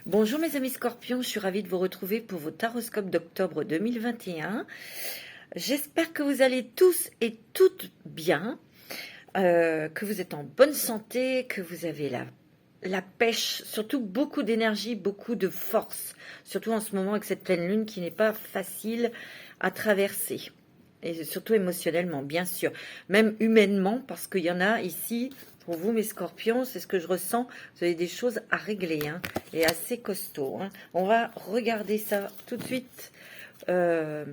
Bonjour mes amis scorpions, je suis ravie de vous retrouver pour vos taroscopes d'octobre 2021. J'espère que vous allez tous et toutes bien, que vous êtes en bonne santé, que vous avez la pêche, surtout beaucoup d'énergie, beaucoup de force, surtout en ce moment avec cette pleine lune qui n'est pas facile à traverser. Et surtout émotionnellement, bien sûr, même humainement, parce qu'il y en a ici. Pour vous, mes scorpions, c'est ce que je ressens. Vous avez des choses à régler, hein, et assez costaud. Hein. On va regarder ça tout de suite. Ouais,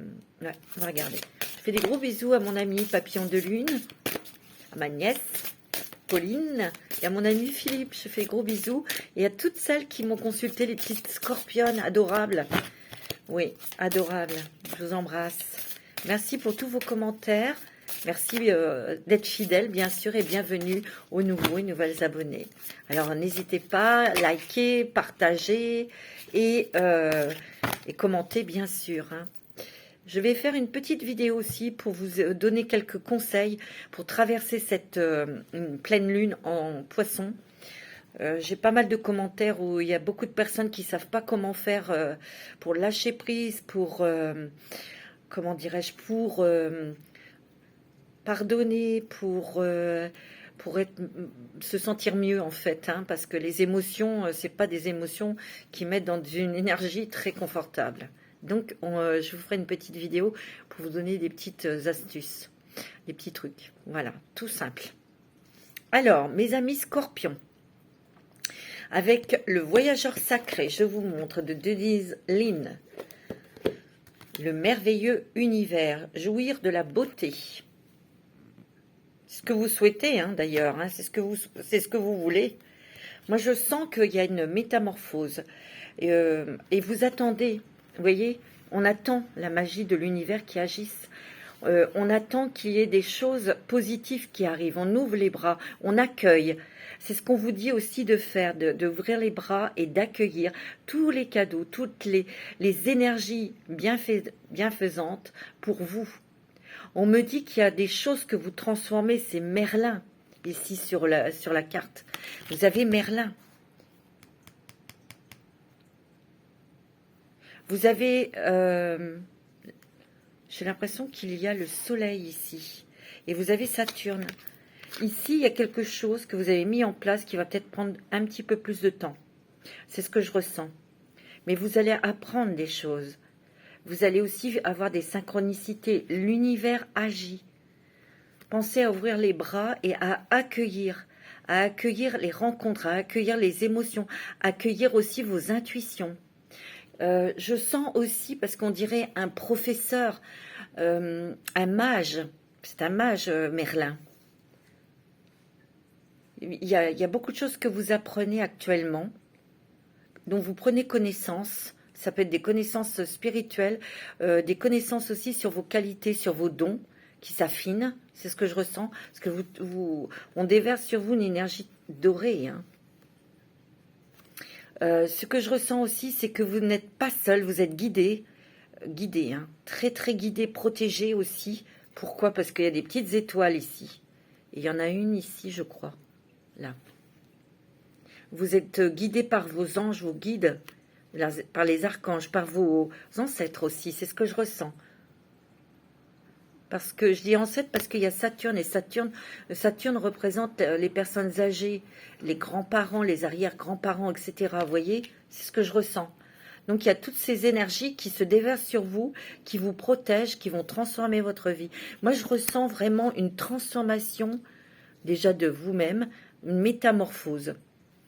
on va regarder. Je fais des gros bisous à mon ami Papillon de Lune, à ma nièce Pauline, et à mon ami Philippe. Je fais gros bisous. Et à toutes celles qui m'ont consulté, les petites scorpionnes adorables. Oui, adorables. Je vous embrasse. Merci pour tous vos commentaires. Merci d'être fidèles, bien sûr, et bienvenue aux nouveaux et nouvelles abonnés. Alors, n'hésitez pas, likez, partagez et commentez, bien sûr. Hein. Je vais faire une petite vidéo aussi pour vous donner quelques conseils pour traverser cette pleine lune en poisson. J'ai pas mal de commentaires où il y a beaucoup de personnes qui ne savent pas comment faire pour lâcher prise, pour, comment dirais-je, pour... pardonner, pour se sentir mieux en fait, hein, parce que les émotions, c'est pas des émotions qui mettent dans une énergie très confortable. Donc, je vous ferai une petite vidéo pour vous donner des petites astuces, des petits trucs. Voilà, tout simple. Alors, mes amis scorpions, avec le voyageur sacré, je vous montre de Denise Lynn, le merveilleux univers, jouir de la beauté. Ce que vous souhaitez, hein, d'ailleurs, hein, c'est ce que vous voulez. Moi, je sens qu'il y a une métamorphose. Et vous attendez, vous voyez, on attend la magie de l'univers qui agisse. On attend qu'il y ait des choses positives qui arrivent. On ouvre les bras, on accueille. C'est ce qu'on vous dit aussi de faire, d'ouvrir les bras et d'accueillir tous les cadeaux, toutes les énergies bienfaisantes pour vous. On me dit qu'il y a des choses que vous transformez, c'est Merlin, ici sur la carte. Vous avez Merlin. Vous avez... j'ai l'impression qu'il y a le soleil ici. Et vous avez Saturne. Ici, il y a quelque chose que vous avez mis en place qui va peut-être prendre un petit peu plus de temps. C'est ce que je ressens. Mais vous allez apprendre des choses. Vous allez aussi avoir des synchronicités. L'univers agit. Pensez à ouvrir les bras et à accueillir les rencontres, à accueillir les émotions, à accueillir aussi vos intuitions. Je sens aussi, parce qu'on dirait un professeur, un mage, c'est un mage Merlin. Il y a beaucoup de choses que vous apprenez actuellement, dont vous prenez connaissance. Ça peut être des connaissances spirituelles, des connaissances aussi sur vos qualités, sur vos dons, qui s'affinent. C'est ce que je ressens, parce que on déverse sur vous une énergie dorée. Hein. Ce que je ressens aussi, c'est que vous n'êtes pas seul, vous êtes guidé, hein, très très guidé, protégé aussi. Pourquoi? Parce qu'il y a des petites étoiles ici. Et il y en a une ici, je crois, là. Vous êtes guidé par vos anges, vos guides, par les archanges, par vos ancêtres aussi, c'est ce que je ressens. Parce que je dis ancêtres parce qu'il y a Saturne, et Saturne représente les personnes âgées, les grands-parents, les arrière-grands-parents, etc. Vous voyez, c'est ce que je ressens. Donc il y a toutes ces énergies qui se déversent sur vous, qui vous protègent, qui vont transformer votre vie. Moi, je ressens vraiment une transformation déjà de vous-même, une métamorphose,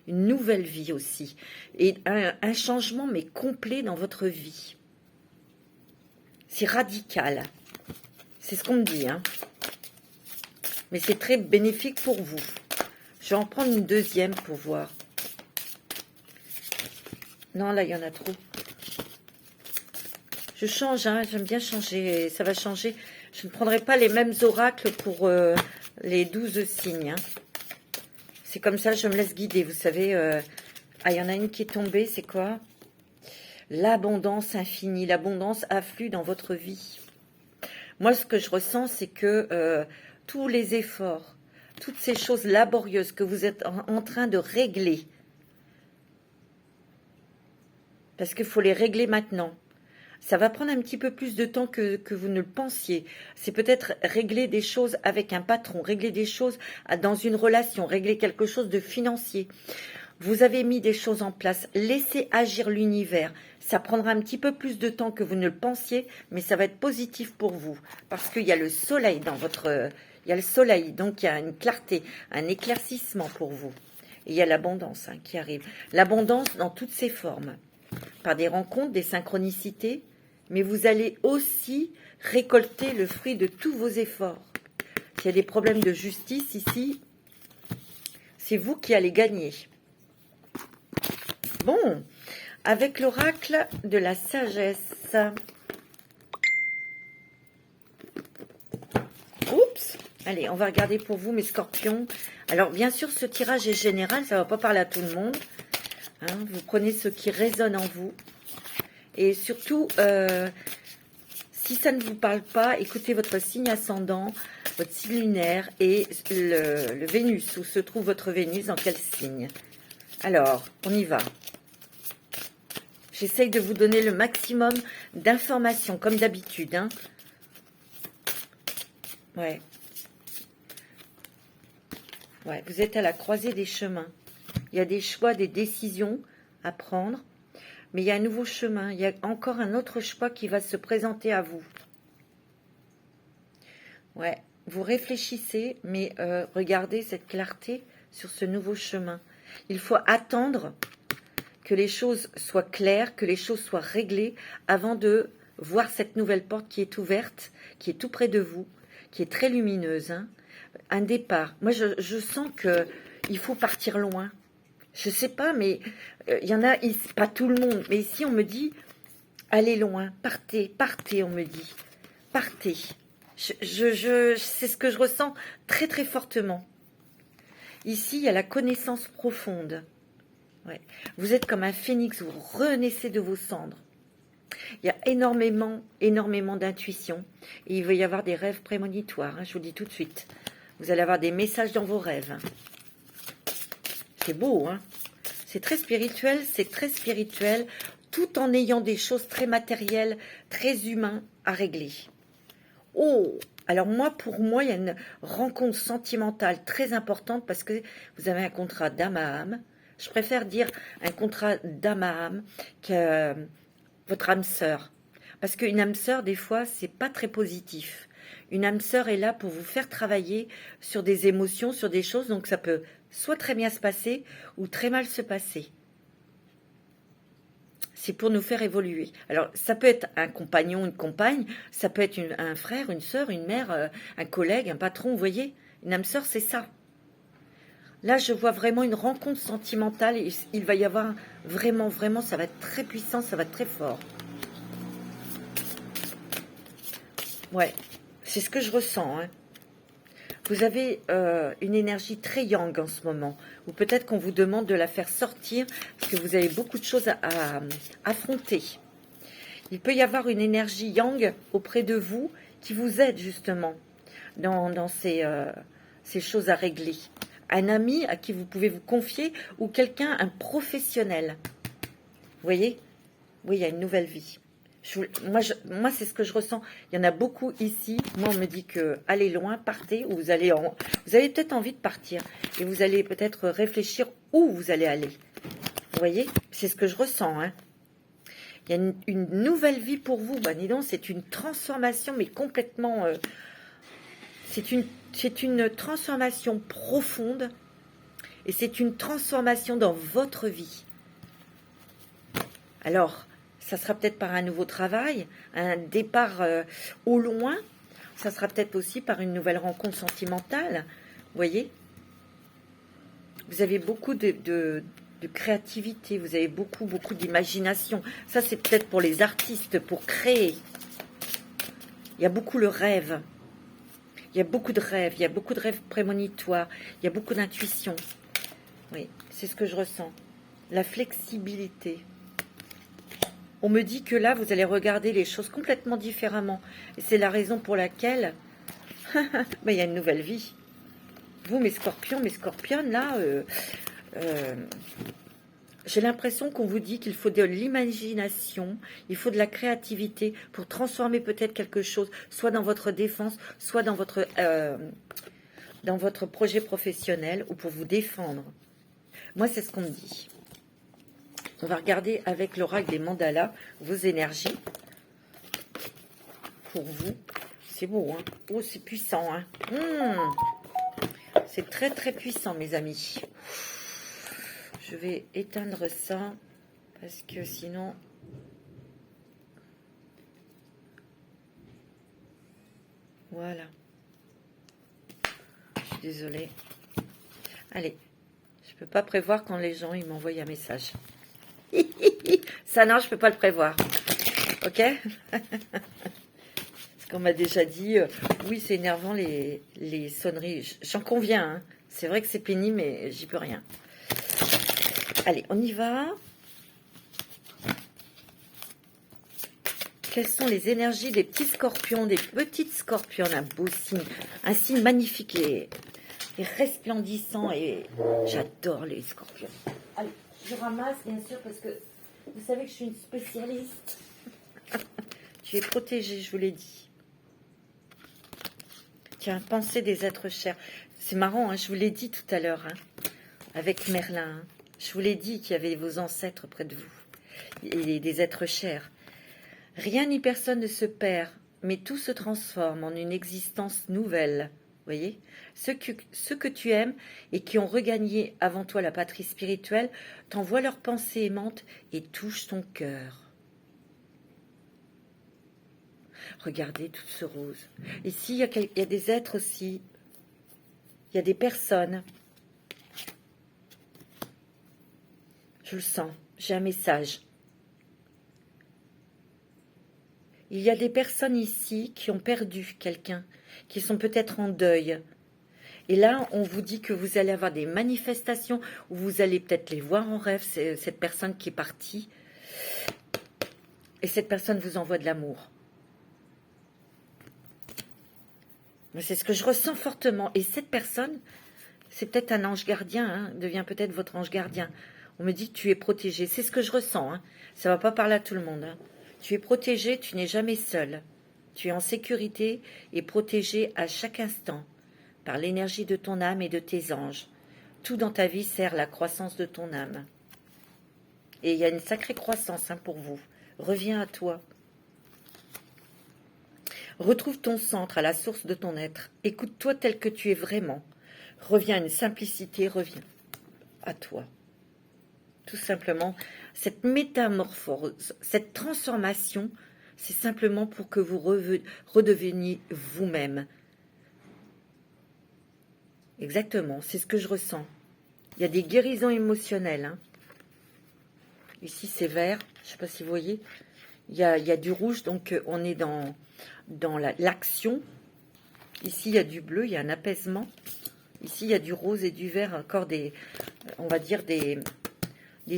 une nouvelle vie aussi, et un changement mais complet dans votre vie. C'est radical. C'est ce qu'on me dit, hein. Mais c'est très bénéfique pour vous. Je vais en prendre une deuxième pour voir. Non, là, il y en a trop. Je change, hein. J'aime bien changer. Ça va changer. Je ne prendrai pas les mêmes oracles pour les 12 signes. Hein. C'est comme ça, je me laisse guider. Vous savez, ah, il y en a une qui est tombée. C'est quoi? L'abondance infinie. L'abondance afflue dans votre vie. Moi, ce que je ressens, c'est que tous les efforts, toutes ces choses laborieuses que vous êtes en train de régler, parce qu'il faut les régler maintenant. Ça va prendre un petit peu plus de temps que vous ne le pensiez. C'est peut-être régler des choses avec un patron, régler des choses dans une relation, régler quelque chose de financier. Vous avez mis des choses en place, laissez agir l'univers. Ça prendra un petit peu plus de temps que vous ne le pensiez, mais ça va être positif pour vous. Parce qu'il y a le soleil dans votre... Il y a le soleil, donc il y a une clarté, un éclaircissement pour vous. Et il y a l'abondance qui arrive. L'abondance dans toutes ses formes. Par des rencontres, des synchronicités, mais vous allez aussi récolter le fruit de tous vos efforts. S'il y a des problèmes de justice ici, c'est vous qui allez gagner. Bon, avec l'oracle de la sagesse. Oups. Allez, on va regarder pour vous, mes scorpions. Alors, bien sûr, ce tirage est général, ça ne va pas parler à tout le monde. Hein, vous prenez ce qui résonne en vous. Et surtout, si ça ne vous parle pas, écoutez votre signe ascendant, votre signe lunaire et le Vénus. Où se trouve votre Vénus, dans quel signe? Alors, on y va. J'essaye de vous donner le maximum d'informations, comme d'habitude. Hein. Ouais. Ouais, vous êtes à la croisée des chemins. Il y a des choix, des décisions à prendre. Mais il y a un nouveau chemin. Il y a encore un autre choix qui va se présenter à vous. Ouais, vous réfléchissez, mais regardez cette clarté sur ce nouveau chemin. Il faut attendre que les choses soient claires, que les choses soient réglées avant de voir cette nouvelle porte qui est ouverte, qui est tout près de vous, qui est très lumineuse. Hein. Un départ. Moi, je sens qu'il faut partir loin. Je ne sais pas, mais il y en a, pas tout le monde, mais ici on me dit, allez loin, partez, partez, on me dit, partez. C'est ce que je ressens très très fortement. Ici, il y a la connaissance profonde. Ouais. Vous êtes comme un phénix, vous renaissez de vos cendres. Il y a énormément d'intuition. Et il va y avoir des rêves prémonitoires, hein, je vous le dis tout de suite. Vous allez avoir des messages dans vos rêves. C'est beau, hein? C'est très spirituel, tout en ayant des choses très matérielles, très humaines à régler. Oh! Alors pour moi, il y a une rencontre sentimentale très importante parce que vous avez un contrat d'âme à âme. Je préfère dire un contrat d'âme à âme que votre âme sœur. Parce qu'une âme sœur, des fois, c'est pas très positif. Une âme sœur est là pour vous faire travailler sur des émotions, sur des choses. Donc ça peut soit très bien se passer ou très mal se passer. C'est pour nous faire évoluer. Alors, ça peut être un compagnon, une compagne, ça peut être un frère, une sœur, une mère, un collègue, un patron, vous voyez. Une âme sœur, c'est ça. Là, je vois vraiment une rencontre sentimentale. Et il va y avoir vraiment, ça va être très puissant, ça va être très fort. Ouais, c'est ce que je ressens. Hein. Vous avez une énergie très yang en ce moment. Ou peut-être qu'on vous demande de la faire sortir parce que vous avez beaucoup de choses à affronter. Il peut y avoir une énergie yang auprès de vous qui vous aide justement dans ces choses à régler. Un ami à qui vous pouvez vous confier ou quelqu'un, un professionnel. Vous voyez? Oui, il y a une nouvelle vie. Moi, c'est ce que je ressens. Il y en a beaucoup ici. Moi, on me dit que allez loin, partez, ou vous avez peut-être envie de partir. Et vous allez peut-être réfléchir où vous allez aller. Vous voyez? C'est ce que je ressens. Hein. Il y a une nouvelle vie pour vous. Ben, dis donc, c'est une transformation, mais complètement... c'est une transformation profonde. Et c'est une transformation dans votre vie. Alors... ça sera peut-être par un nouveau travail, un départ au loin. Ça sera peut-être aussi par une nouvelle rencontre sentimentale. Vous voyez? Vous avez beaucoup de créativité. Vous avez beaucoup d'imagination. Ça, c'est peut-être pour les artistes, pour créer. Il y a beaucoup le rêve. Il y a beaucoup de rêves. Il y a beaucoup de rêves prémonitoires. Il y a beaucoup d'intuition. Oui, c'est ce que je ressens. La flexibilité. On me dit que là, vous allez regarder les choses complètement différemment. Et c'est la raison pour laquelle il y a une nouvelle vie. Vous, mes scorpions, mes scorpionnes, là, J'ai l'impression qu'on vous dit qu'il faut de l'imagination, il faut de la créativité pour transformer peut-être quelque chose, soit dans votre défense, soit dans votre projet professionnel ou pour vous défendre. Moi, c'est ce qu'on me dit. On va regarder avec l'oracle des mandalas vos énergies pour vous. C'est beau, hein? Oh, c'est puissant, hein? C'est très, très puissant, mes amis. Je vais éteindre ça parce que sinon... Voilà. Je suis désolée. Allez. Je peux pas prévoir quand les gens ils m'envoient un message. Ça, non, je peux pas le prévoir. Ok? Parce qu'on m'a déjà dit, oui, c'est énervant les sonneries. J'en conviens, hein. C'est vrai que c'est pénible, mais j'y peux rien. Allez, on y va. Quelles sont les énergies des petits scorpions, des petites scorpionnes? Un beau signe, un signe magnifique et resplendissant. Et j'adore les scorpions. Allez, je ramasse, bien sûr, parce que vous savez que je suis une spécialiste. Tu es protégée, je vous l'ai dit. Tiens, pensez des êtres chers. C'est marrant, hein, je vous l'ai dit tout à l'heure, hein, avec Merlin. Hein. Je vous l'ai dit qu'il y avait vos ancêtres près de vous. Et des êtres chers. Rien ni personne ne se perd, mais tout se transforme en une existence nouvelle. Voyez, ceux que tu aimes et qui ont regagné avant toi la patrie spirituelle t'envoient leurs pensées aimantes et touchent ton cœur. Regardez tout ce rose. Ici, il y a des êtres aussi. Il y a des personnes. Je le sens. J'ai un message. Il y a des personnes ici qui ont perdu quelqu'un, qui sont peut-être en deuil. Et là, on vous dit que vous allez avoir des manifestations où vous allez peut-être les voir en rêve, cette personne qui est partie. Et cette personne vous envoie de l'amour. C'est ce que je ressens fortement. Et cette personne, c'est peut-être un ange gardien, hein, devient peut-être votre ange gardien. On me dit que tu es protégé. C'est ce que je ressens. Hein. Ça ne va pas parler à tout le monde. Hein. Tu es protégé, tu n'es jamais seul. Tu es en sécurité et protégé à chaque instant par l'énergie de ton âme et de tes anges. Tout dans ta vie sert la croissance de ton âme. Et il y a une sacrée croissance hein, pour vous. Reviens à toi. Retrouve ton centre à la source de ton être. Écoute-toi tel que tu es vraiment. Reviens à une simplicité, reviens à toi. Tout simplement, cette métamorphose, cette transformation, c'est simplement pour que vous redeveniez vous-même. Exactement, c'est ce que je ressens. Il y a des guérisons émotionnelles. Hein. Ici, c'est vert. Je ne sais pas si vous voyez. Il y a du rouge, donc on est dans l'action. Ici, il y a du bleu, il y a un apaisement. Ici, il y a du rose et du vert, encore on va dire des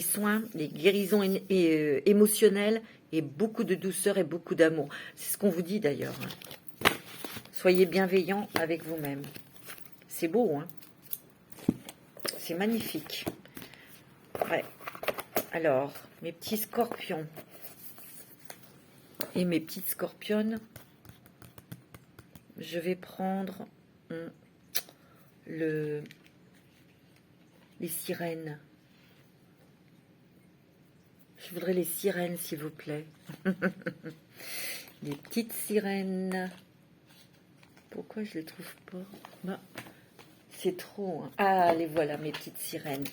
soins, des guérisons émotionnelles et beaucoup de douceur et beaucoup d'amour. C'est ce qu'on vous dit d'ailleurs. Hein. Soyez bienveillants avec vous-même. C'est beau, hein? C'est magnifique. Ouais. Alors, mes petits scorpions et mes petites scorpionnes, je vais prendre les sirènes. Je voudrais les sirènes, s'il vous plaît. Les petites sirènes. Pourquoi je les trouve pas? Bah, c'est trop. Hein. Ah, les voilà, mes petites sirènes.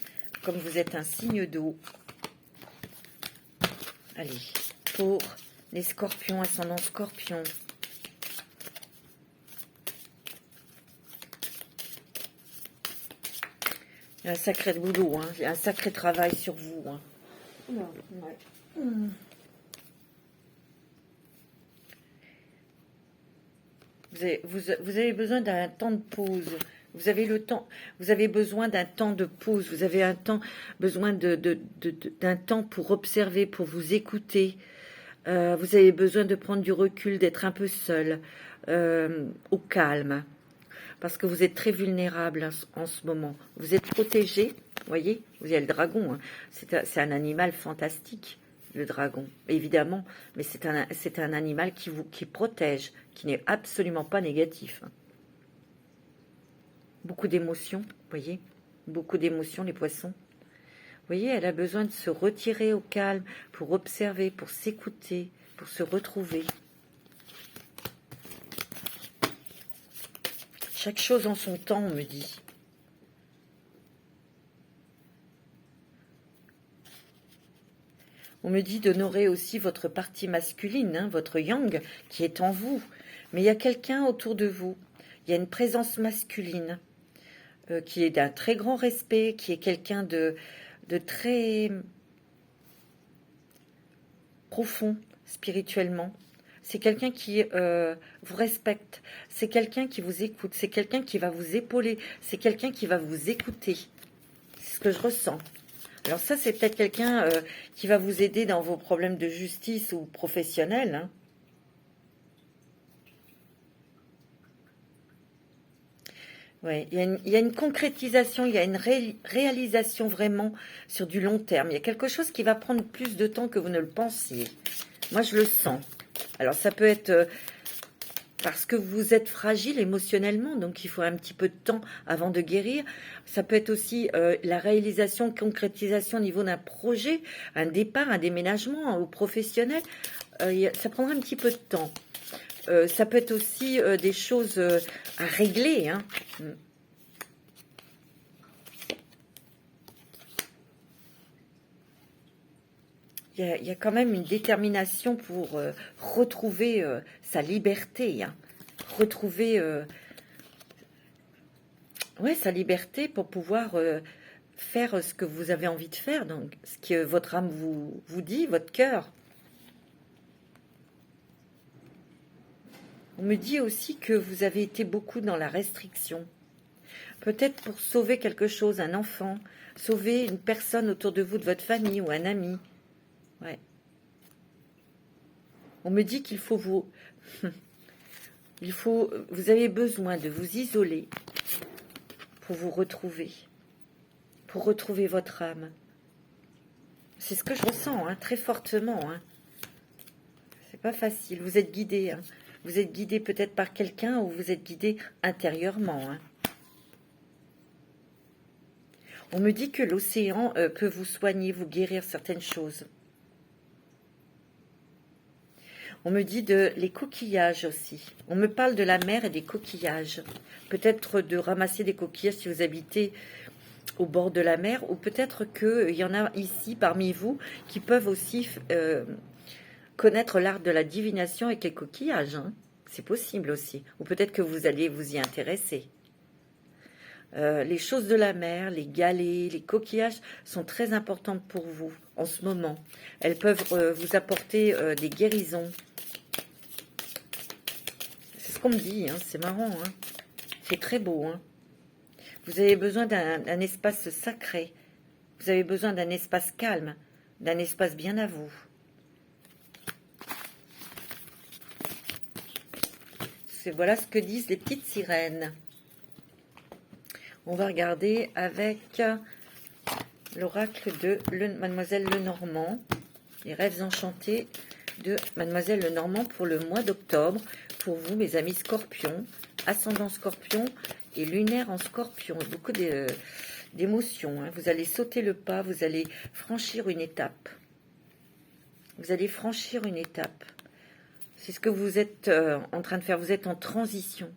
Comme vous êtes un signe d'eau. Allez, pour les scorpions, ascendant scorpion. Il y a un sacré boulot, hein. Il y a un sacré travail sur vous. Hein. Non, ouais. Vous avez besoin d'un temps de pause. Vous avez le temps. Vous avez besoin d'un temps de pause. Vous avez besoin d'un temps pour observer, pour vous écouter. Vous avez besoin de prendre du recul, d'être un peu seul, au calme. Parce que vous êtes très vulnérable en ce moment. Vous êtes protégé Vous voyez, vous avez le dragon. Hein. C'est un animal fantastique, le dragon, évidemment. Mais c'est un animal qui protège, qui n'est absolument pas négatif. Hein. Beaucoup d'émotions, vous voyez. Beaucoup d'émotions, les poissons. Vous voyez, elle a besoin de se retirer au calme pour observer, pour s'écouter, pour se retrouver. Chaque chose en son temps, on me dit. On me dit d'honorer aussi votre partie masculine, hein, votre yang, qui est en vous. Mais il y a quelqu'un autour de vous. Il y a une présence masculine qui est d'un très grand respect, qui est quelqu'un de très profond spirituellement. C'est quelqu'un qui vous respecte, c'est quelqu'un qui vous écoute, c'est quelqu'un qui va vous épauler, c'est quelqu'un qui va vous écouter. C'est ce que je ressens. Alors ça, c'est peut-être quelqu'un qui va vous aider dans vos problèmes de justice ou professionnels. Hein. Ouais, il y a une concrétisation, il y a une réalisation vraiment sur du long terme. Il y a quelque chose qui va prendre plus de temps que vous ne le pensiez. Moi, je le sens. Alors, ça peut être parce que vous êtes fragile émotionnellement, donc il faut un petit peu de temps avant de guérir. Ça peut être aussi la réalisation, concrétisation au niveau d'un projet, un départ, un déménagement au professionnel. Ça prendra un petit peu de temps. Ça peut être aussi des choses à régler. Hein. Il y a quand même une détermination pour retrouver sa liberté. Hein. Retrouver sa liberté pour pouvoir faire ce que vous avez envie de faire. Donc, ce que votre âme vous dit, votre cœur. On me dit aussi que vous avez été beaucoup dans la restriction. Peut-être pour sauver quelque chose, un enfant, sauver une personne autour de vous, de votre famille ou un ami. Ouais. On me dit qu'il faut vous... vous avez besoin de vous isoler pour vous retrouver, pour retrouver votre âme. C'est ce que je ressens, hein, très fortement. Hein. C'est pas facile, vous êtes guidé. Hein. Vous êtes guidé peut-être par quelqu'un ou vous êtes guidé intérieurement. Hein. On me dit que l'océan peut vous soigner, vous guérir certaines choses. On me dit les coquillages aussi. On me parle de la mer et des coquillages. Peut-être de ramasser des coquillages si vous habitez au bord de la mer, ou peut-être qu'il y en a ici parmi vous qui peuvent aussi connaître l'art de la divination avec les coquillages. Hein. C'est possible aussi. Ou peut-être que vous allez vous y intéresser. Les choses de la mer, les galets, les coquillages sont très importantes pour vous en ce moment. Elles peuvent vous apporter des guérisons. C'est ce qu'on me dit, hein, c'est marrant. Hein. C'est très beau. Hein. Vous avez besoin d'un espace sacré. Vous avez besoin d'un espace calme, d'un espace bien à vous. Voilà ce que disent les petites sirènes. On va regarder avec l'oracle de Mademoiselle Lenormand, les rêves enchantés de Mademoiselle Lenormand pour le mois d'octobre. Pour vous, mes amis scorpions, ascendant scorpion et lunaire en scorpion. Beaucoup d'émotions. Hein. Vous allez sauter le pas, vous allez franchir une étape. Vous allez franchir une étape. C'est ce que vous êtes en train de faire. Vous êtes en transition.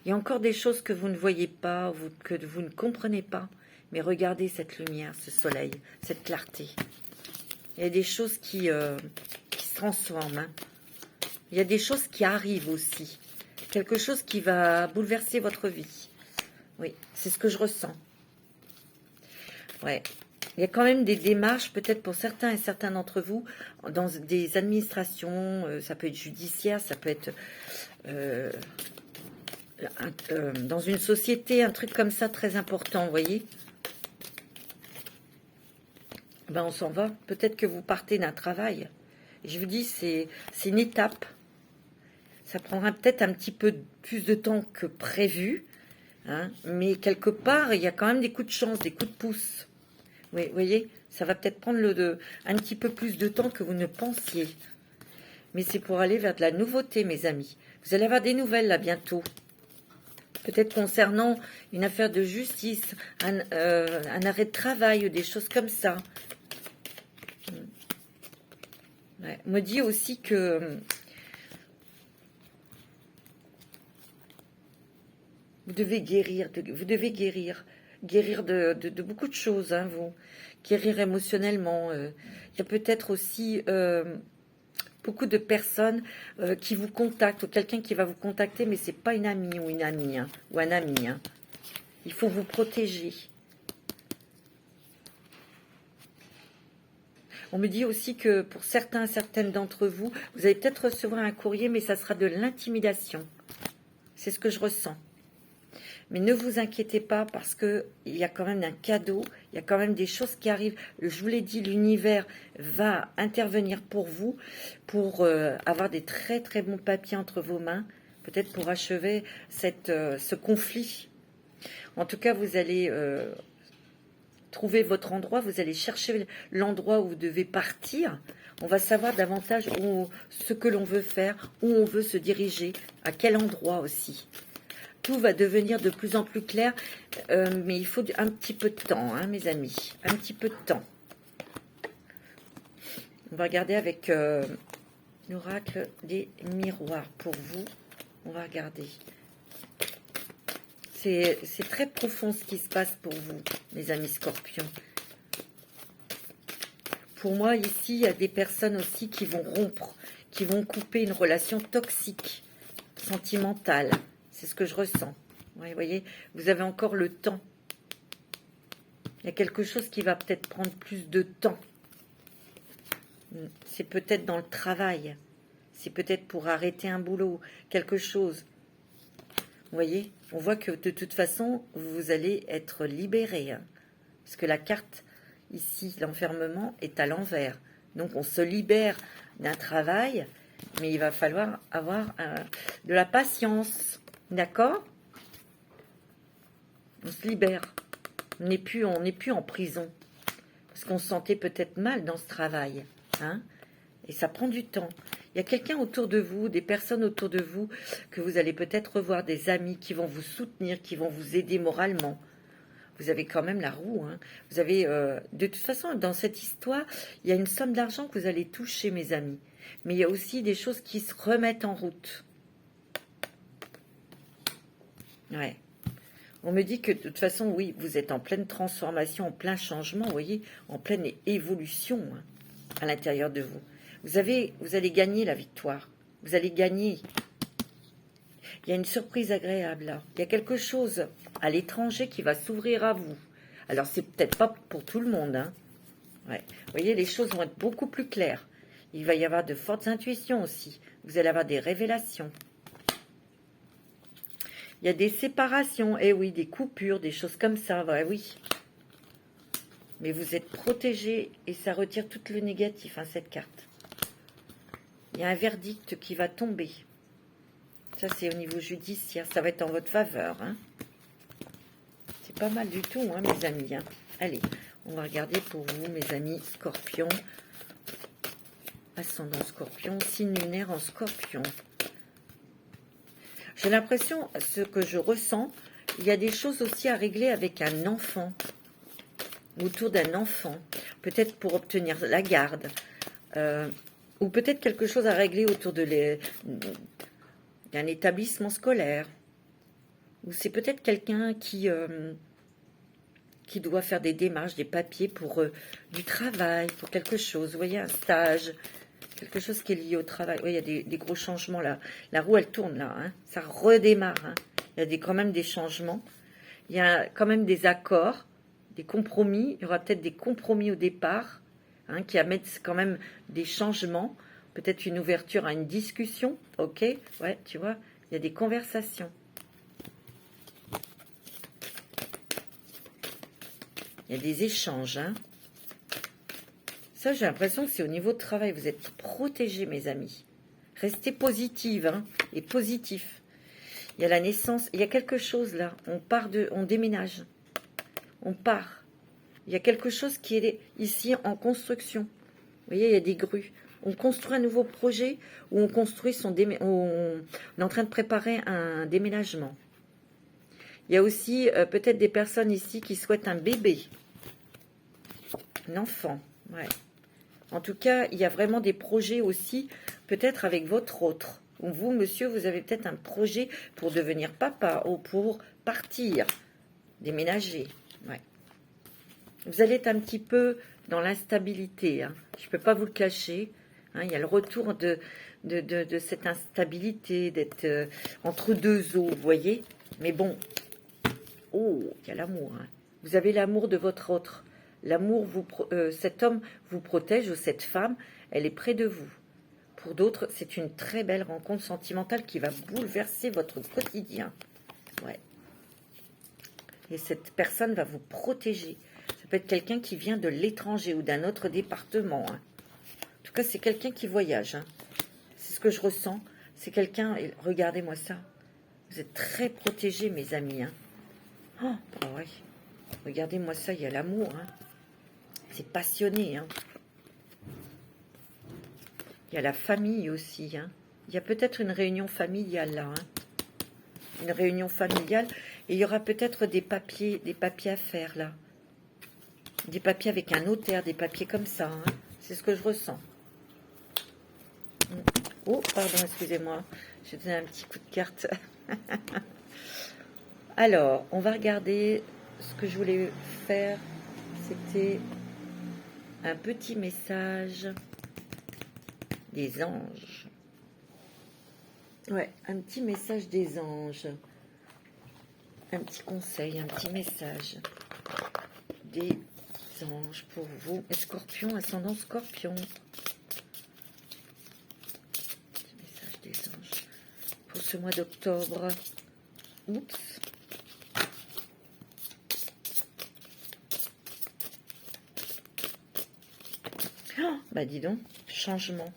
Il y a encore des choses que vous ne voyez pas, que vous ne comprenez pas. Mais regardez cette lumière, ce soleil, cette clarté. Il y a des choses qui se transforment. Hein. Il y a des choses qui arrivent aussi. Quelque chose qui va bouleverser votre vie. Oui, c'est ce que je ressens. Ouais. Il y a quand même des démarches, peut-être pour certains et certains d'entre vous, dans des administrations, ça peut être judiciaire, ça peut être dans une société, un truc comme ça très important, vous voyez. Ben on s'en va. Peut-être que vous partez d'un travail. Et je vous dis, c'est une étape. Ça prendra peut-être un petit peu plus de temps que prévu. hein, mais quelque part, il y a quand même des coups de chance, des coups de pouce. Oui, vous voyez, ça va peut-être prendre un petit peu plus de temps que vous ne pensiez. Mais c'est pour aller vers de la nouveauté, mes amis. Vous allez avoir des nouvelles là bientôt. Peut-être concernant une affaire de justice, un arrêt de travail ou des choses comme ça. Ouais. On me dit aussi que vous devez guérir, guérir de beaucoup de choses, hein, vous. Guérir émotionnellement. Il y a peut-être aussi beaucoup de personnes qui vous contactent, ou quelqu'un qui va vous contacter, mais c'est pas une amie ou une amie, hein, ou un ami. Hein. Il faut vous protéger. On me dit aussi que pour certaines d'entre vous, vous allez peut-être recevoir un courrier, mais ça sera de l'intimidation. C'est ce que je ressens. Mais ne vous inquiétez pas parce qu'il y a quand même un cadeau, il y a quand même des choses qui arrivent. Je vous l'ai dit, l'univers va intervenir pour vous, pour avoir des très très bons papiers entre vos mains, peut-être pour achever ce conflit. En tout cas, vous allez trouver votre endroit, vous allez chercher l'endroit où vous devez partir. On va savoir davantage ce que l'on veut faire, où on veut se diriger, à quel endroit aussi. Tout va devenir de plus en plus clair, mais il faut un petit peu de temps, hein, mes amis, un petit peu de temps. On va regarder avec l'oracle des miroirs pour vous. On va regarder. C'est très profond ce qui se passe pour vous, mes amis scorpions. Pour moi, ici, il y a des personnes aussi qui vont rompre, qui vont couper une relation toxique, sentimentale. C'est ce que je ressens. Ouais, vous voyez, vous avez encore le temps. Il y a quelque chose qui va peut-être prendre plus de temps. C'est peut-être dans le travail. C'est peut-être pour arrêter un boulot, quelque chose. Vous voyez, on voit que de toute façon, vous allez être libéré. Hein, parce que la carte, ici, l'enfermement, est à l'envers. Donc, on se libère d'un travail, mais il va falloir avoir de la patience. D'accord? On se libère. On n'est plus en prison. Parce qu'on se sentait peut-être mal dans ce travail. Hein? Et ça prend du temps. Il y a quelqu'un autour de vous, des personnes autour de vous, que vous allez peut-être revoir, des amis qui vont vous soutenir, qui vont vous aider moralement. Vous avez quand même la roue. Hein? Vous avez, de toute façon, dans cette histoire, il y a une somme d'argent que vous allez toucher, mes amis. Mais il y a aussi des choses qui se remettent en route. Ouais. On me dit que de toute façon, oui, vous êtes en pleine transformation, en plein changement, vous voyez, en pleine évolution hein, à l'intérieur de vous. Vous allez gagner la victoire. Vous allez gagner. Il y a une surprise agréable là. Il y a quelque chose à l'étranger qui va s'ouvrir à vous. Alors, c'est peut-être pas pour tout le monde. Hein. Ouais. Vous voyez, les choses vont être beaucoup plus claires. Il va y avoir de fortes intuitions aussi. Vous allez avoir des révélations. Il y a des séparations, eh oui, des coupures, des choses comme ça, ouais, oui. Mais vous êtes protégé et ça retire tout le négatif, hein, cette carte. Il y a un verdict qui va tomber. Ça, c'est au niveau judiciaire, ça va être en votre faveur. Hein. C'est pas mal du tout, hein, mes amis. Hein. Allez, on va regarder pour vous, mes amis scorpions. Ascendant scorpion, signe lunaire en scorpion. J'ai l'impression, ce que je ressens, il y a des choses aussi à régler avec un enfant, autour d'un enfant, peut-être pour obtenir la garde, ou peut-être quelque chose à régler autour d'un établissement scolaire, ou c'est peut-être quelqu'un qui doit faire des démarches, des papiers pour du travail, pour quelque chose, vous voyez, un stage, quelque chose qui est lié au travail. Oui, il y a des gros changements là. La roue, elle tourne là. Hein. Ça redémarre. Hein. Il y a quand même des changements. Il y a quand même des accords, des compromis. Il y aura peut-être des compromis au départ hein, qui amènent quand même des changements. Peut-être une ouverture à une discussion. Ok, ouais, tu vois, il y a des conversations. Il y a des échanges. Hein. Ça, j'ai l'impression que c'est au niveau de travail. Vous êtes protégés, mes amis. Restez positive hein, et positif. Il y a la naissance, il y a quelque chose là. On déménage. On part. Il y a quelque chose qui est ici en construction. Vous voyez, il y a des grues. On construit un nouveau projet ou on construit on est en train de préparer un déménagement. Il y a aussi peut-être des personnes ici qui souhaitent un bébé. Un enfant. Ouais. En tout cas, il y a vraiment des projets aussi, peut-être avec votre autre. Ou vous, monsieur, vous avez peut-être un projet pour devenir papa ou pour partir, déménager. Ouais. Vous allez être un petit peu dans l'instabilité. Hein. Je ne peux pas vous le cacher. Hein. Il y a le retour de cette instabilité, d'être entre deux eaux, vous voyez. Mais bon, oh, il y a l'amour. Hein. Vous avez l'amour de votre autre. L'amour, cet homme vous protège ou cette femme, elle est près de vous. Pour d'autres, c'est une très belle rencontre sentimentale qui va bouleverser votre quotidien. Ouais. Et cette personne va vous protéger. Ça peut être quelqu'un qui vient de l'étranger ou d'un autre département. Hein. En tout cas, c'est quelqu'un qui voyage. Hein. C'est ce que je ressens. C'est quelqu'un... Regardez-moi ça. Vous êtes très protégés, mes amis. Hein. Oh, ouais. Regardez-moi ça, il y a l'amour. Hein. C'est passionné. Hein. Il y a la famille aussi. Hein. Il y a peut-être une réunion familiale là. Hein. Une réunion familiale. Et il y aura peut-être des papiers à faire là. Des papiers avec un notaire, des papiers comme ça. Hein. C'est ce que je ressens. Oh, pardon, excusez-moi. J'ai donné un petit coup de carte. Alors, on va regarder ce que je voulais faire. C'était un petit message des anges. Ouais, un petit message des anges. Un petit conseil, un petit message des anges pour vous. Scorpion, ascendant Scorpion. Petit message des anges pour ce mois d'octobre. Oups. Oh, bah dis donc, changement.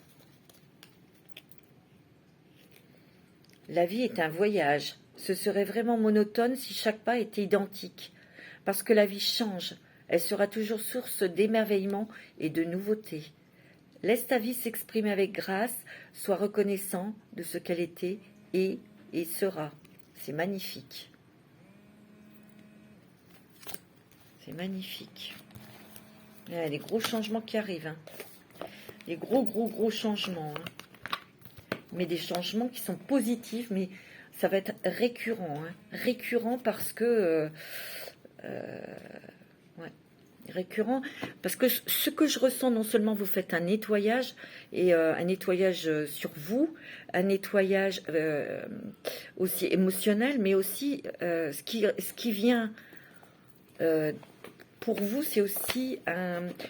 La vie est un voyage. Ce serait vraiment monotone si chaque pas était identique. Parce que la vie change. Elle sera toujours source d'émerveillement et de nouveautés. Laisse ta vie s'exprimer avec grâce. Sois reconnaissant de ce qu'elle était et sera. C'est magnifique. C'est magnifique. Il y a des gros changements qui arrivent. Hein. Des gros changements. Hein. Mais des changements qui sont positifs, mais ça va être récurrent. Hein. Récurrent parce que... ouais, récurrent. Parce que ce que je ressens, non seulement vous faites un nettoyage, et un nettoyage sur vous, un nettoyage aussi émotionnel, mais aussi ce qui vient... pour vous, c'est aussi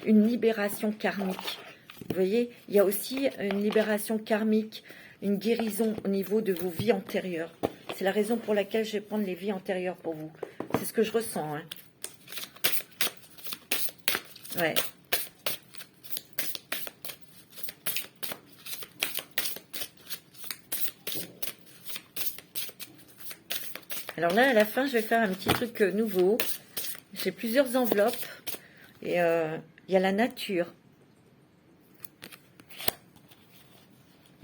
une libération karmique. Vous voyez, il y a aussi une libération karmique, une guérison au niveau de vos vies antérieures. C'est la raison pour laquelle je vais prendre les vies antérieures pour vous. C'est ce que je ressens. Hein. Ouais. Alors là, à la fin, je vais faire un petit truc nouveau. J'ai plusieurs enveloppes. Et il y a la nature.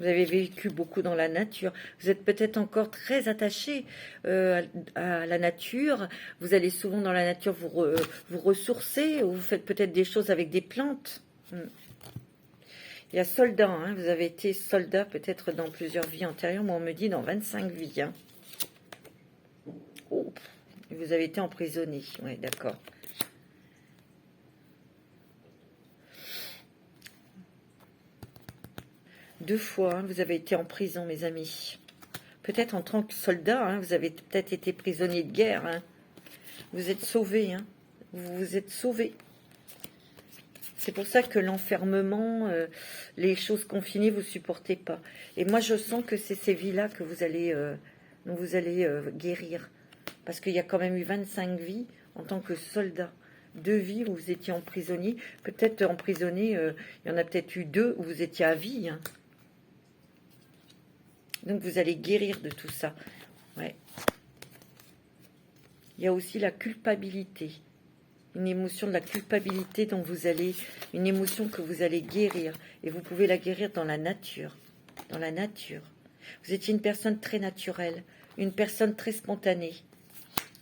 Vous avez vécu beaucoup dans la nature. Vous êtes peut-être encore très attaché à la nature. Vous allez souvent dans la nature vous ressourcer. Ou vous faites peut-être des choses avec des plantes. Il y a soldat. Hein. Vous avez été soldat peut-être dans plusieurs vies antérieures. Moi, on me dit dans 25 vies. Hein. Oh, vous avez été emprisonné. Oui, d'accord. Deux fois, hein, vous avez été en prison, mes amis. Peut-être en tant que soldat, hein, vous avez peut-être été prisonnier de guerre. Hein. Vous êtes sauvés. Hein. Vous vous êtes sauvés. C'est pour ça que l'enfermement, les choses confinées, vous ne supportez pas. Et moi, je sens que c'est ces vies-là que vous allez, dont vous allez guérir. Parce qu'il y a quand même eu 25 vies en tant que soldat. 2 vies où vous étiez emprisonné. Peut-être emprisonné, il y en a peut-être eu 2 où vous étiez à vie. Hein. Donc vous allez guérir de tout ça. Ouais. Il y a aussi la culpabilité. Une émotion de la culpabilité dont vous allez... Une émotion que vous allez guérir. Et vous pouvez la guérir dans la nature. Dans la nature. Vous étiez une personne très naturelle. Une personne très spontanée.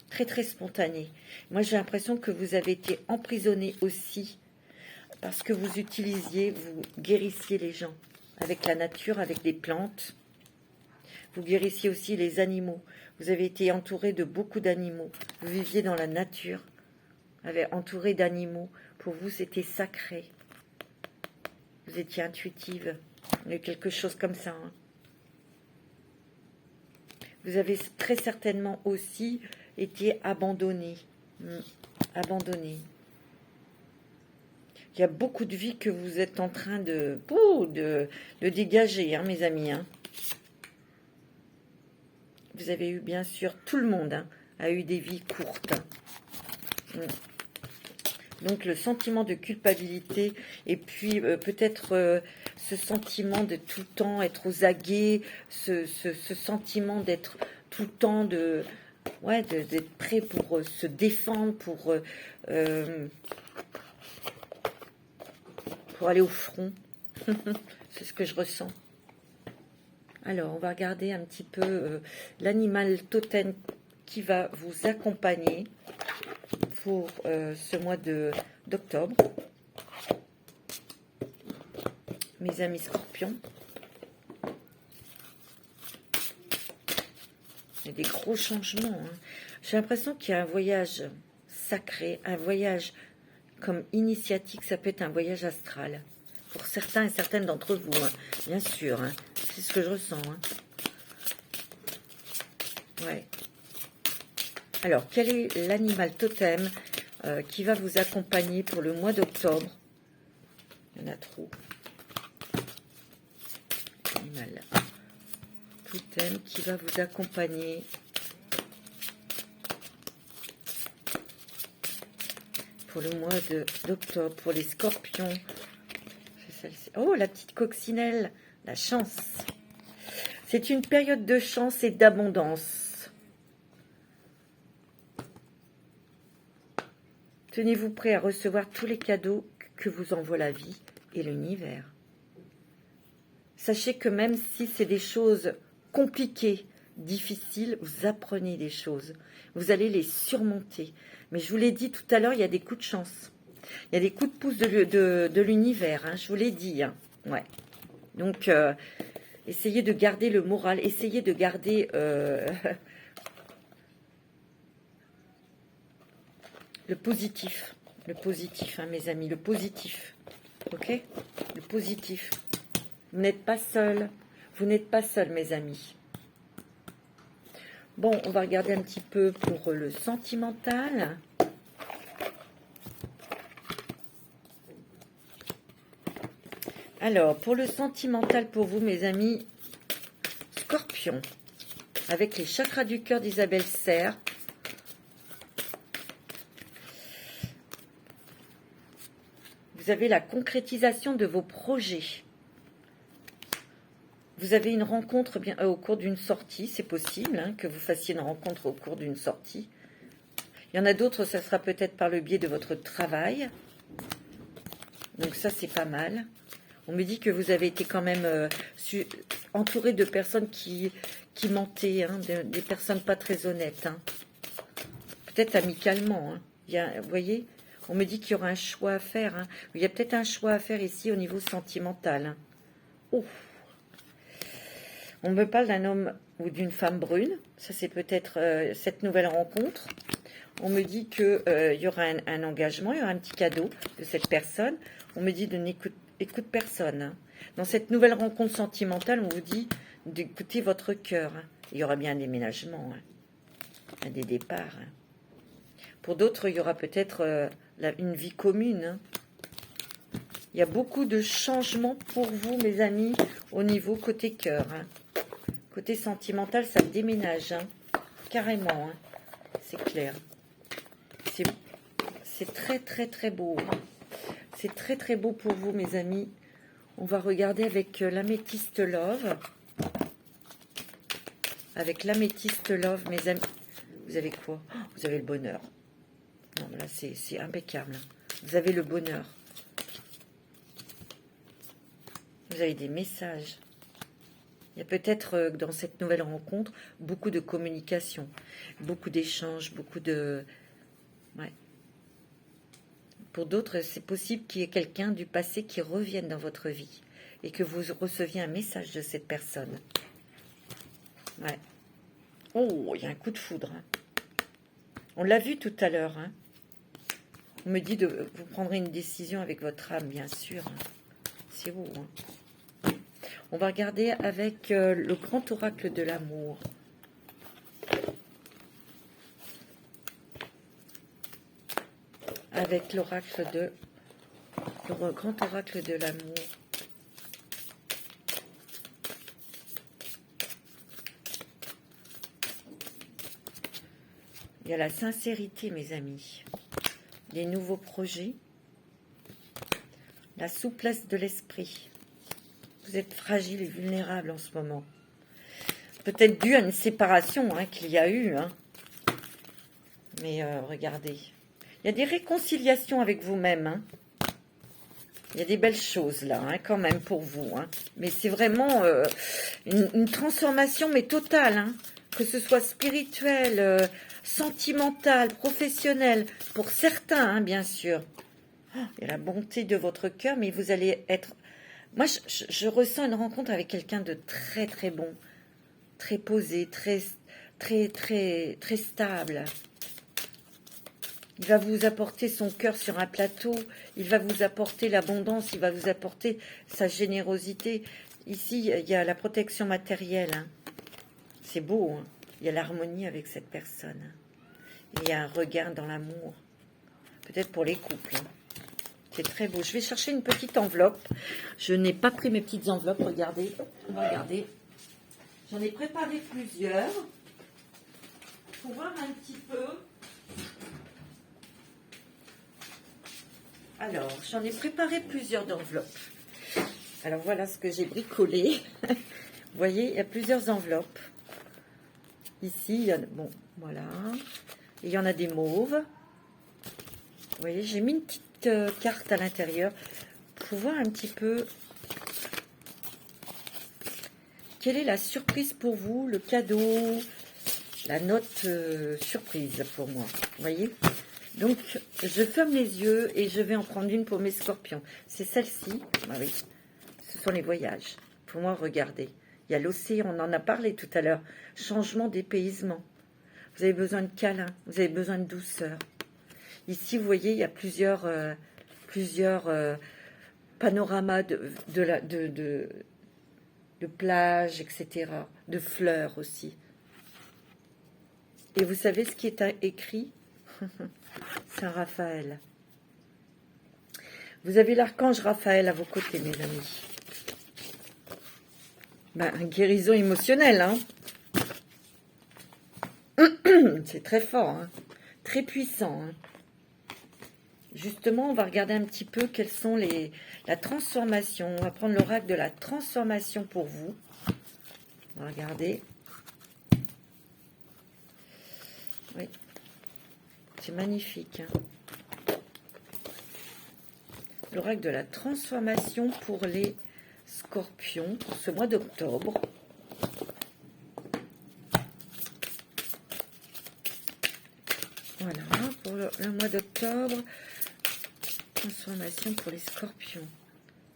Très, très spontanée. Moi, j'ai l'impression que vous avez été emprisonné aussi. Parce que vous guérissiez les gens. Avec la nature, avec les plantes. Vous guérissiez aussi les animaux. Vous avez été entouré de beaucoup d'animaux. Vous viviez dans la nature, entouré d'animaux. Pour vous, c'était sacré. Vous étiez intuitive. Quelque chose comme ça. Hein. Vous avez très certainement aussi été abandonné. Abandonné. Il y a beaucoup de vie que vous êtes en train de dégager, hein, mes amis. Hein. Vous avez eu, bien sûr, tout le monde a eu des vies courtes. Donc, le sentiment de culpabilité et puis peut-être ce sentiment de tout le temps être aux aguets, ce sentiment d'être tout le temps d'être prêt pour se défendre, pour aller au front. C'est ce que je ressens. Alors, on va regarder un petit peu l'animal totem qui va vous accompagner pour ce mois d'octobre. Mes amis scorpions. Il y a des gros changements. Hein. J'ai l'impression qu'il y a un voyage sacré, un voyage comme initiatique, ça peut être un voyage astral. Pour certains et certaines d'entre vous, hein, bien sûr. Hein. C'est ce que je ressens. Hein. Ouais. Alors, quel est l'animal totem qui va vous accompagner pour le mois d'octobre? Il y en a trop. Animal totem qui va vous accompagner pour le mois d'octobre, pour les scorpions. Oh, la petite coccinelle, la chance. C'est une période de chance et d'abondance. Tenez-vous prêt à recevoir tous les cadeaux que vous envoie la vie et l'univers. Sachez que même si c'est des choses compliquées, difficiles, vous apprenez des choses. Vous allez les surmonter. Mais je vous l'ai dit tout à l'heure, il y a des coups de chance. Il y a des coups de pouce de l'univers, hein, je vous l'ai dit. Hein. Ouais. Donc, essayez de garder le moral, essayez de garder le positif, hein, mes amis, le positif. Ok? Le positif. Vous n'êtes pas seul. Vous n'êtes pas seul, mes amis. Bon, on va regarder un petit peu pour le sentimental. Alors, pour le sentimental pour vous, mes amis, Scorpion, avec les chakras du cœur d'Isabelle Serre. Vous avez la concrétisation de vos projets. Vous avez une rencontre au cours d'une sortie, c'est possible hein, que vous fassiez une rencontre au cours d'une sortie. Il y en a d'autres, ça sera peut-être par le biais de votre travail. Donc ça, c'est pas mal. On me dit que vous avez été quand même entouré de personnes qui mentaient, hein, des personnes pas très honnêtes. Hein. Peut-être amicalement. Hein. Vous voyez, on me dit qu'il y aura un choix à faire. Hein. Il y a peut-être un choix à faire ici au niveau sentimental. Hein. Oh. On me parle d'un homme ou d'une femme brune. Ça, c'est peut-être cette nouvelle rencontre. On me dit qu'il y aura un engagement, il y aura un petit cadeau de cette personne. On me dit de n'écouter personne. Hein. Dans cette nouvelle rencontre sentimentale, on vous dit d'écouter votre cœur. Hein. Il y aura bien un déménagement, hein. Des départs. Hein. Pour d'autres, il y aura peut-être une vie commune. Hein. Il y a beaucoup de changements pour vous, mes amis, au niveau côté cœur. Hein. Côté sentimental, ça déménage. Hein. Carrément. Hein. C'est clair. C'est très, très, très beau. C'est très, très beau pour vous, mes amis. On va regarder avec l'améthyste Love. avec l'améthyste love, mes amis. Vous avez quoi? Vous avez le bonheur. Non, là, c'est impeccable. Vous avez le bonheur. Vous avez des messages. Il y a peut-être dans cette nouvelle rencontre beaucoup de communication, beaucoup d'échanges, beaucoup de... Ouais. Pour d'autres, c'est possible qu'il y ait quelqu'un du passé qui revienne dans votre vie et que vous receviez un message de cette personne. Ouais. Oh, il y a un coup de foudre. Hein. On l'a vu tout à l'heure. Hein. On me dit de vous prendrez une décision avec votre âme, bien sûr. Hein. C'est beau. Hein. On va regarder avec le grand oracle de l'amour. Avec l'oracle de... le grand oracle de l'amour. Il y a la sincérité, mes amis. Les nouveaux projets. La souplesse de l'esprit. Vous êtes fragile et vulnérable en ce moment. Peut-être dû à une séparation qu'il y a eu. Hein. Mais regardez. Il y a des réconciliations avec vous-même. Hein. Il y a des belles choses là, quand même, pour vous. Hein. Mais c'est vraiment une transformation, mais totale. Hein. Que ce soit spirituel, sentimental, professionnel. Pour certains, bien sûr. Oh, il y a la bonté de votre cœur, mais vous allez être... Moi, je ressens une rencontre avec quelqu'un de très, très bon, très posé, très stable. Il va vous apporter son cœur sur un plateau, il va vous apporter l'abondance, il va vous apporter sa générosité. Ici, il y a la protection matérielle. Hein. C'est beau, hein. Il y a l'harmonie avec cette personne. Il y a un regard dans l'amour. Peut-être pour les couples. Hein. C'est très beau. Je vais chercher une petite enveloppe. Je n'ai pas pris mes petites enveloppes. Regardez. Regardez. J'en ai préparé plusieurs. Pour voir un petit peu. Alors, j'en ai préparé plusieurs d'enveloppes. Alors, voilà ce que j'ai bricolé. Vous voyez, il y a plusieurs enveloppes. Ici, il y a... Bon, voilà. Et il y en a des mauves. Vous voyez, j'ai mis une petite carte à l'intérieur pour voir un petit peu quelle est la surprise pour vous, le cadeau, la note surprise pour moi. Vous voyez? Donc, je ferme les yeux et je vais en prendre une pour mes scorpions. C'est celle-ci. Ah oui, ce sont les voyages. Pour moi, regardez. Il y a l'océan, on en a parlé tout à l'heure. Changement d'épaysement. Vous avez besoin de câlin, vous avez besoin de douceur. Ici, vous voyez, il y a plusieurs panoramas de plages, etc. De fleurs aussi. Et vous savez ce qui est écrit? Saint Raphaël. Vous avez l'archange Raphaël à vos côtés, mes amis. Ben, guérison émotionnelle, hein. C'est très fort, hein. Très puissant, hein. Justement, on va regarder un petit peu quelles sont la transformation. On va prendre l'oracle de la transformation pour vous. On va regarder. Oui. C'est magnifique. Hein. L'oracle de la transformation pour les scorpions pour ce mois d'octobre. Voilà, pour le mois d'octobre. Transformation pour les scorpions.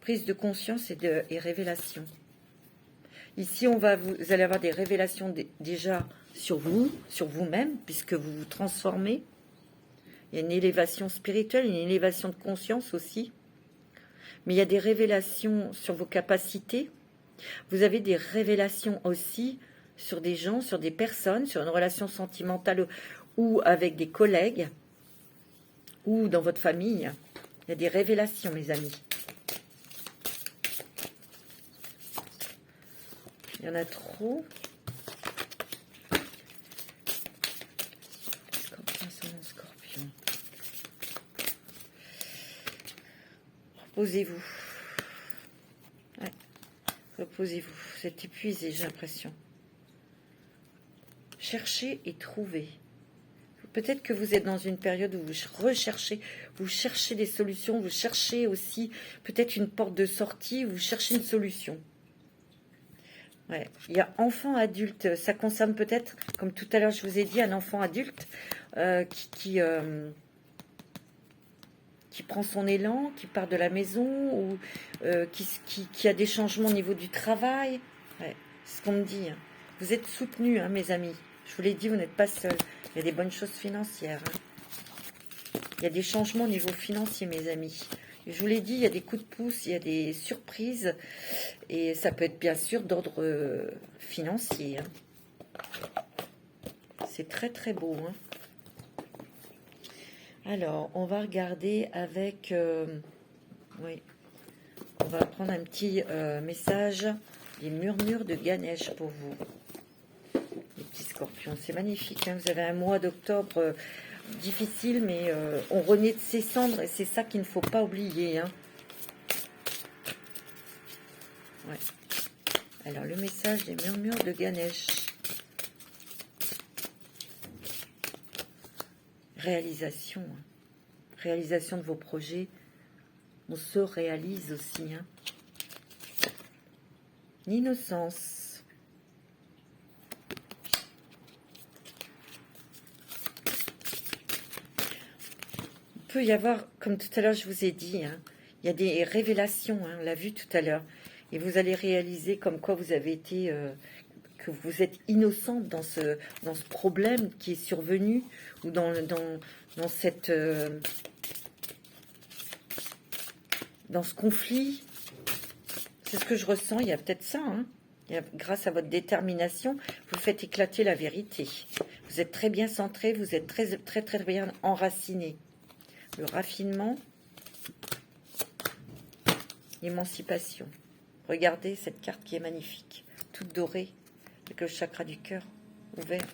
Prise de conscience et révélation. Ici, vous allez avoir des révélations déjà sur vous, sur vous-même, puisque vous vous transformez. Il y a une élévation spirituelle, une élévation de conscience aussi. Mais il y a des révélations sur vos capacités. Vous avez des révélations aussi sur des gens, sur des personnes, sur une relation sentimentale ou avec des collègues ou dans votre famille. Il y a des révélations, mes amis. Il y en a trop. Scorpion, son scorpion. Reposez-vous. Ouais. Reposez-vous. Vous êtes épuisé, j'ai l'impression. cherchez et trouvez. Peut-être que vous êtes dans une période où vous cherchez des solutions, vous cherchez aussi peut-être une porte de sortie, vous cherchez une solution. Ouais. Il y a enfant adulte, ça concerne peut-être, comme tout à l'heure je vous ai dit, un enfant adulte qui prend son élan, qui part de la maison, ou qui a des changements au niveau du travail. Ouais, c'est ce qu'on me dit. Vous êtes soutenus, mes amis. Je vous l'ai dit, vous n'êtes pas seuls. Il y a des bonnes choses financières. Il y a des changements au niveau financier, mes amis. Et je vous l'ai dit, il y a des coups de pouce, il y a des surprises. Et ça peut être bien sûr d'ordre financier. C'est très très beau. Alors, on va regarder avec... oui, on va prendre un petit message. Les murmures de Ganesh pour vous. Les petits scorpions, c'est magnifique. Vous avez un mois d'octobre difficile, mais on renaît de ses cendres. Et c'est ça qu'il ne faut pas oublier. Ouais. Alors, le message des murmures de Ganesh. Réalisation. Réalisation de vos projets. On se réalise aussi. L'innocence. Il peut y avoir, comme tout à l'heure je vous ai dit, il y a des révélations, on l'a vu tout à l'heure. Et vous allez réaliser comme quoi vous avez été, que vous êtes innocente dans ce problème qui est survenu, ou dans cette... dans ce conflit. C'est ce que je ressens, il y a peut-être ça. Grâce à votre détermination, vous faites éclater la vérité. Vous êtes très bien centré, vous êtes très, très, très bien enraciné. Le raffinement, l'émancipation. Regardez cette carte qui est magnifique, toute dorée, avec le chakra du cœur ouvert.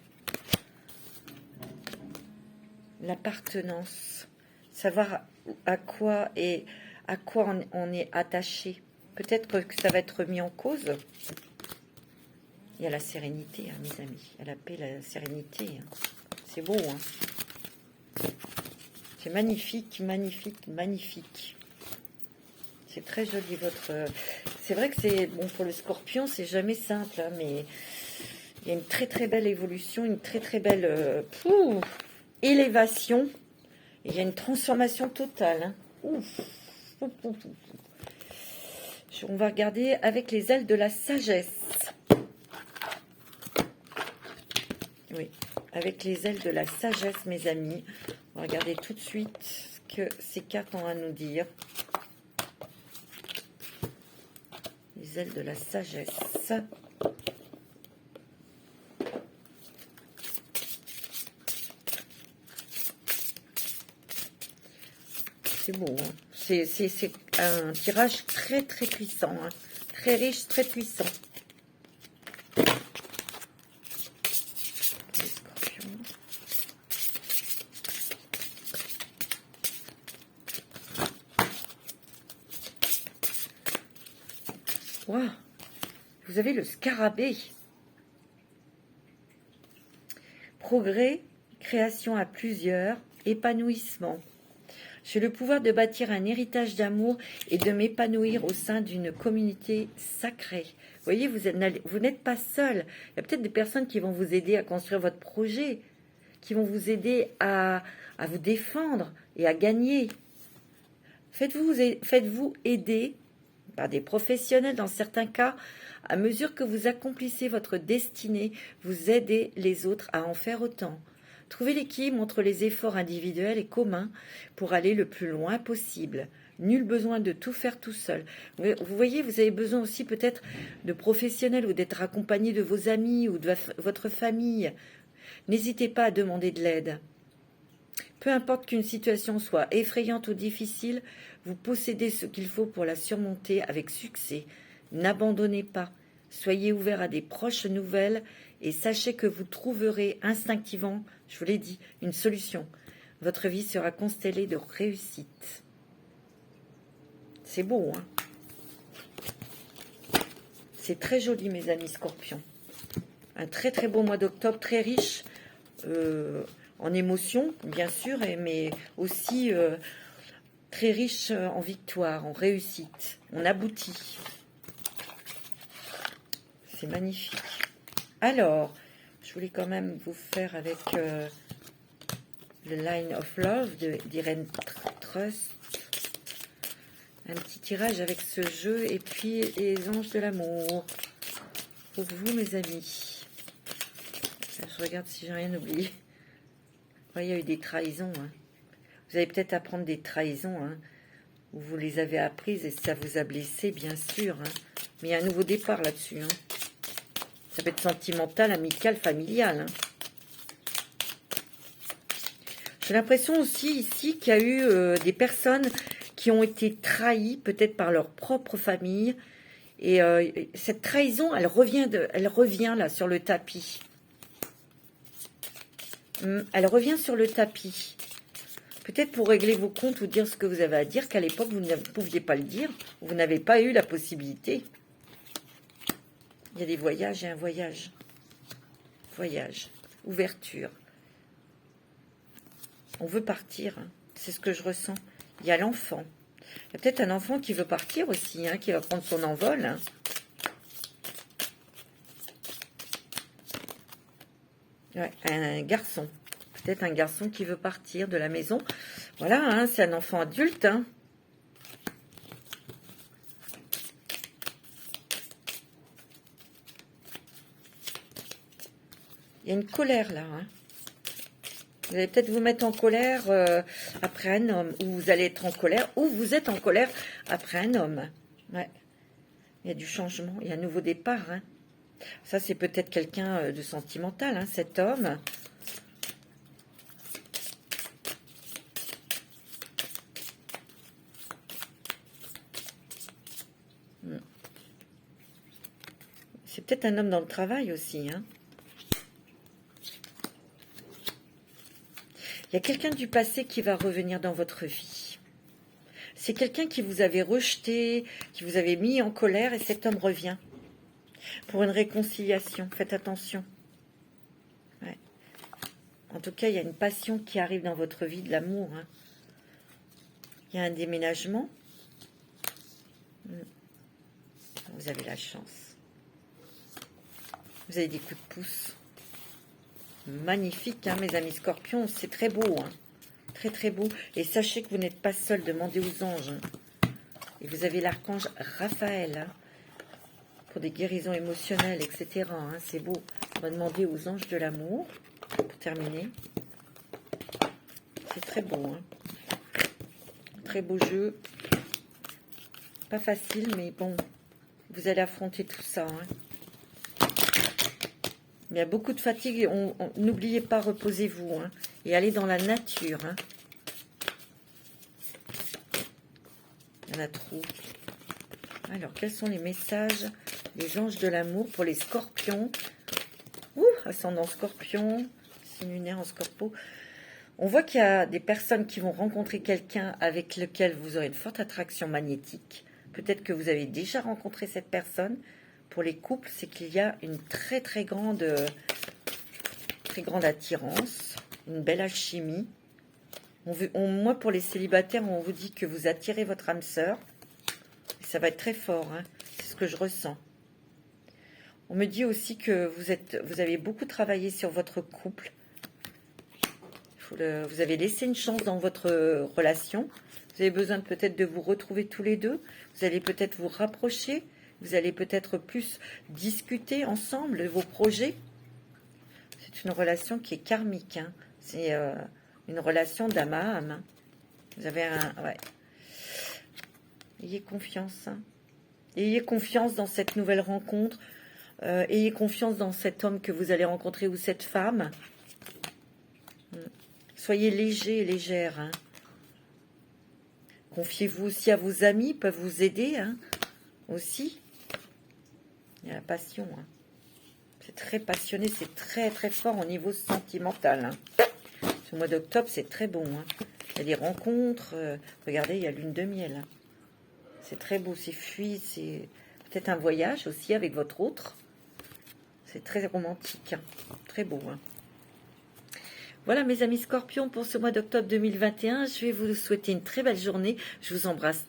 L'appartenance, savoir à quoi on est attaché. Peut-être que ça va être mis en cause. Il y a la sérénité, mes amis. Il y a la paix, la sérénité. C'est beau. C'est magnifique, magnifique, magnifique. C'est très joli votre... C'est vrai que c'est... Bon, pour le scorpion, c'est jamais simple, mais il y a une très très belle évolution, une très très belle élévation. Et il y a une transformation totale. Ouf. On va regarder avec les ailes de la sagesse. Oui, avec les ailes de la sagesse, mes amis. On va regarder tout de suite ce que ces cartes ont à nous dire. Les ailes de la sagesse. C'est beau, c'est un tirage très très puissant, très riche, très puissant. Les scorpions. Wow. Vous avez le scarabée. Progrès, création à plusieurs, épanouissement. J'ai le pouvoir de bâtir un héritage d'amour et de m'épanouir au sein d'une communauté sacrée. Vous voyez, vous n'êtes pas seul. Il y a peut-être des personnes qui vont vous aider à construire votre projet, qui vont vous aider à vous défendre et à gagner. Faites-vous aider par des professionnels dans certains cas. À mesure que vous accomplissez votre destinée, vous aidez les autres à en faire autant. Trouvez l'équilibre entre les efforts individuels et communs pour aller le plus loin possible. Nul besoin de tout faire tout seul. Vous voyez, vous avez besoin aussi peut-être de professionnels ou d'être accompagné de vos amis ou de votre famille. N'hésitez pas à demander de l'aide. Peu importe qu'une situation soit effrayante ou difficile, vous possédez ce qu'il faut pour la surmonter avec succès. N'abandonnez pas. Soyez ouvert à des proches nouvelles et sachez que vous trouverez instinctivement, je vous l'ai dit, une solution. Votre vie sera constellée de réussite. C'est beau, C'est très joli, mes amis scorpions. Un très très beau mois d'octobre, très riche en émotions, bien sûr, mais aussi très riche en victoire, en réussite. On aboutit. C'est magnifique. Alors, je voulais quand même vous faire avec le Line of Love d'Irene Trust. Un petit tirage avec ce jeu et puis les anges de l'amour. Pour vous, mes amis. Je regarde si j'ai rien oublié. Ouais, il y a eu des trahisons. Hein. Vous allez peut-être apprendre des trahisons. Hein, où vous les avez apprises et ça vous a blessé, bien sûr. Hein. Mais il y a un nouveau départ là-dessus. Hein. Ça peut être sentimental, amical, familial. Hein. J'ai l'impression aussi ici qu'il y a eu des personnes qui ont été trahies, peut-être par leur propre famille. Et cette trahison, elle revient là sur le tapis. Elle revient sur le tapis. Peut-être pour régler vos comptes ou dire ce que vous avez à dire, qu'à l'époque, vous ne pouviez pas le dire. Vous n'avez pas eu la possibilité. Il y a des voyages et un voyage. Voyage. Ouverture. On veut partir. Hein. C'est ce que je ressens. Il y a l'enfant. Il y a peut-être un enfant qui veut partir aussi, hein, qui va prendre son envol. Hein. Ouais, un garçon. Peut-être un garçon qui veut partir de la maison. Voilà, hein, c'est un enfant adulte. Hein. Il y a une colère là. Hein. Vous allez peut-être vous mettre en colère après un homme. Ou vous allez être en colère. Ou vous êtes en colère après un homme. Ouais. Il y a du changement. Il y a un nouveau départ. Hein. Ça, c'est peut-être quelqu'un de sentimental, hein, cet homme. C'est peut-être un homme dans le travail aussi. Hein. Il y a quelqu'un du passé qui va revenir dans votre vie. C'est quelqu'un qui vous avait rejeté, qui vous avait mis en colère, et cet homme revient. Pour une réconciliation, faites attention. Ouais. En tout cas, il y a une passion qui arrive dans votre vie, de l'amour. Hein. Il y a un déménagement. Vous avez la chance. Vous avez des coups de pouce. Magnifique, hein, mes amis scorpions. C'est très beau. Hein. Très, très beau. Et sachez que vous n'êtes pas seul. Demandez aux anges. Hein. Et vous avez l'archange Raphaël. Hein. Pour des guérisons émotionnelles, etc. Hein, c'est beau. On va demander aux anges de l'amour pour terminer. C'est très beau. Hein. Très beau jeu. Pas facile, mais bon, vous allez affronter tout ça. Hein. Il y a beaucoup de fatigue. N'oubliez pas, reposez-vous. Hein, et allez dans la nature. Hein. Il y en a trop. Alors, quels sont les messages des anges de l'amour pour les scorpions? Ascendant scorpion, signe lunaire en scorpio. On voit qu'il y a des personnes qui vont rencontrer quelqu'un avec lequel vous aurez une forte attraction magnétique. Peut-être que vous avez déjà rencontré cette personne. Pour les couples, c'est qu'il y a une très très grande attirance, une belle alchimie. Moi, pour les célibataires, on vous dit que vous attirez votre âme sœur. Ça va être très fort, hein. C'est ce que je ressens. On me dit aussi que vous avez beaucoup travaillé sur votre couple. Vous avez laissé une chance dans votre relation. Vous avez besoin peut-être de vous retrouver tous les deux. Vous allez peut-être vous rapprocher. Vous allez peut-être plus discuter ensemble de vos projets. C'est une relation qui est karmique. Hein. C'est une relation d'âme à âme. Hein. Vous avez ouais. Ayez confiance. Hein. Ayez confiance dans cette nouvelle rencontre. Ayez confiance dans cet homme que vous allez rencontrer ou cette femme. Soyez léger et légère. Hein. Confiez-vous aussi à vos amis, ils peuvent vous aider. Hein, aussi. Il y a la passion. Hein. C'est très passionné, c'est très très fort au niveau sentimental. Hein. Ce mois d'octobre, c'est très bon. Hein. Il y a des rencontres. Regardez, il y a lune de miel. Hein. C'est très beau, c'est fluide. C'est peut-être un voyage aussi avec votre autre. C'est très romantique, hein. Très beau. Hein. Voilà mes amis scorpions pour ce mois d'octobre 2021. Je vais vous souhaiter une très belle journée. Je vous embrasse